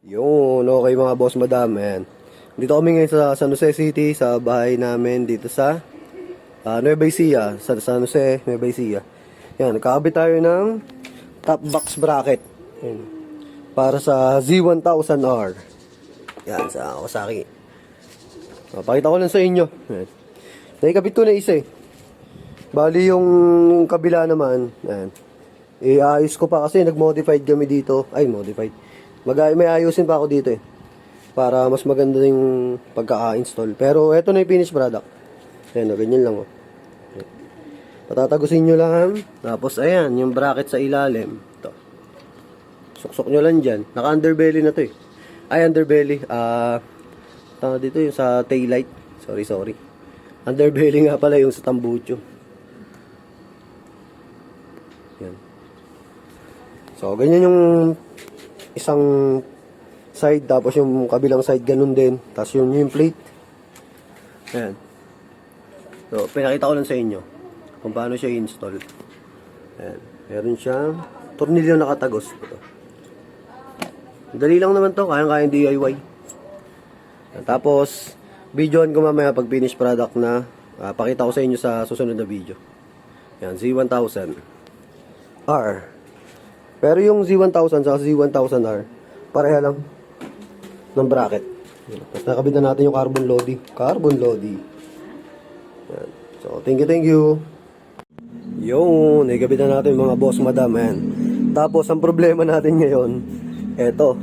Yun, okay mga boss madam. Ayan. Dito kami ngayon sa San Jose City, sa bahay namin dito sa Nueva Ecija, sa San Jose, Nueva Ecija. Yan, nagkakabit tayo ng top box bracket. Yan. Para sa Z1000R. Yan, sa Kawasaki. Pakita ko lang sa inyo. Yan. Naikabit ko na isa eh. Bali yung kabila naman, yan. Iayos ko pa kasi nag-modified kami dito. Ay, modified. May ayusin pa ako dito eh. Para mas maganda yung pagka-install. Pero eto na yung finished product. Ayan, ganyan lang oh. Patatagusin nyo lang. Tapos ayan, yung bracket sa ilalim. Ito. Suksok nyo lang dyan. Naka-underbelly na to eh. Ay, underbelly. Tama dito yung sa taillight. Sorry. Underbelly nga pala yung sa tambucho. Yan. So, ganyan yung isang side, tapos yung kabilang side ganun din, tapos yung plate. Ayan. So, pinakita ko lang sa inyo kung paano siya i-install. Ayan. Meron siyang tornilyo nakatagos. Ito. Dali lang naman to, kayang-kayang DIY. Ayan. Tapos, videoan ko mamaya pag finish product na. Pakita ko sa inyo sa susunod na video. Ayan, Z1000R. Pero yung Z1000 sa Z1000R, pareha lang ng bracket. Tapos nakabit na natin yung carbon loading. Yan. So, thank you. Yung, nakabit na natin mga boss madam. Yan. Tapos, ang problema natin ngayon, eto.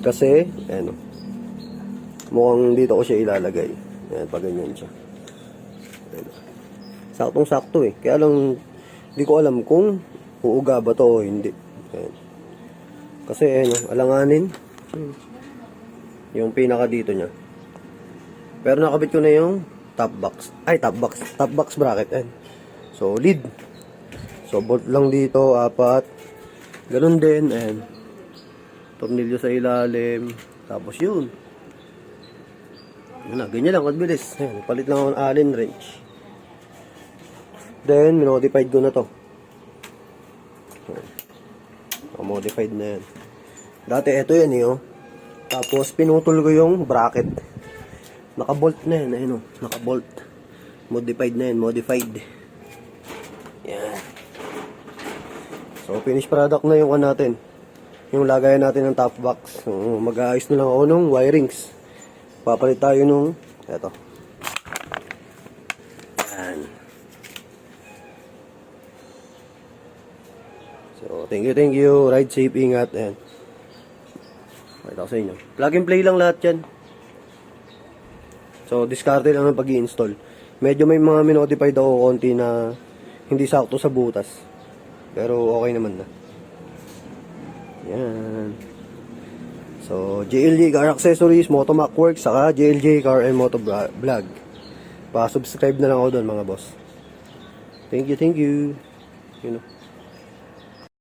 Kasi, ano, mukhang dito ko siya ilalagay. Yan, pag ganyan siya. Yan. Saktong-sakto eh. Kaya lang, hindi ko alam kung uuga ba to o hindi. Ayan. Kasi ano, alanganin yung pinaka dito nya. Pero nakabit ko na yung top box bracket. Ayan. Solid. So bolt lang dito, 4. Ganun din. Ayan. Tornilyo sa ilalim. Tapos yun. Yun na, ganyan lang, kabilis. Ayan, palit lang ako ng Allen wrench. Then, minodified ko na to. Modified na yan. Dati ito yan eh oh. Tapos pinutol ko yung bracket. Nakabolt na yan. Ayun oh. Nakabolt. Modified na yan. Modified. Yan. So finished product na yung natin. Yung lagayan natin ng top box. Mag-aayos na lang ako nung wirings. Papalit tayo nung eto. Yan. So, thank you. Ride safe, ingat. Ayan. Pakita ko sa inyo. Plug and play lang lahat yan. So, discarte lang ng pag-i-install. Medyo may mga minodified ako konti na hindi sakto sa butas. Pero okay naman na. Yan. So, JLJ Car Accessories, Motomac Works, saka JLJ Car and Moto Vlog. Pa-subscribe na lang ako doon mga boss. Thank you. You know.